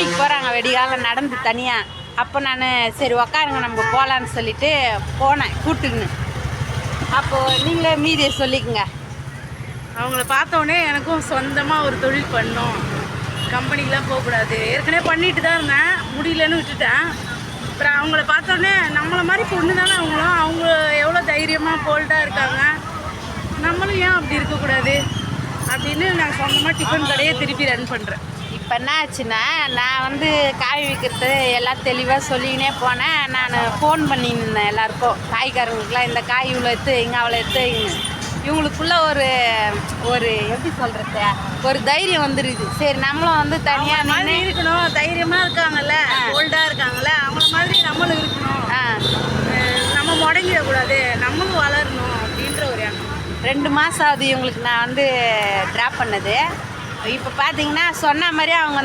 கம்பெனிக்கு போகிறாங்க வெடிகாலம் நடந்து தனியாக. அப்போ நான் சரி உக்காருங்க நம்ம போகலான்னு சொல்லிட்டு போனேன் கூட்டுக்குன்னு. அப்போது நீங்கள் மீதியை சொல்லிக்கங்க. அவங்கள பார்த்தோன்னே எனக்கும் சொந்தமாக ஒரு தொழில் பண்ணோம், கம்பெனிக்கெலாம் போகக்கூடாது. ஏற்கனவே பண்ணிட்டு தான் இருந்தேன், முடியலன்னு விட்டுட்டேன். அப்புறம் அவங்கள பார்த்தோன்னே நம்மளை மாதிரி பொண்ணு தானே அவங்களும், அவங்க எவ்வளோ தைரியமாக போல்டாக இருக்காங்க, நம்மளும் ஏன் அப்படி இருக்கக்கூடாது அப்படின்னு நான் சொந்தமாக டிஃபன் கடையை திருப்பி ரன் பண்ணுறேன். இப்போ என்ன ஆச்சுன்னா, நான் காய் விற்கிறது எல்லாம் தெளிவாக சொல்லிக்கினே போனேன். நான் ஃபோன் பண்ணியிருந்தேன் எல்லாருக்கும், காய்காரங்களுக்குலாம் இந்த காய் இவ்வளோ எடுத்து வைங்க அவ்வளோ எடுத்து வைங்க. இவங்களுக்குள்ள ஒரு எப்படி சொல்கிறது, ஒரு தைரியம் வந்துடுது. சரி நம்மளும் தனியாக மாதிரி இருக்கணும், தைரியமாக இருக்காங்கல்ல, போல்டாக இருக்காங்கல்ல, அவங்கள மாதிரி நம்மளும் இருக்கணும், நம்ம முடங்கிடக்கூடாது, நம்மளும் வளரணும் அப்படின்ற ஒரு எண்ணம். 2 மாதம் ஆகுது இவங்களுக்கு நான் ட்ராப் பண்ணது. இப்போ பார்த்தீங்கன்னா சொன்ன மாதிரி அவங்க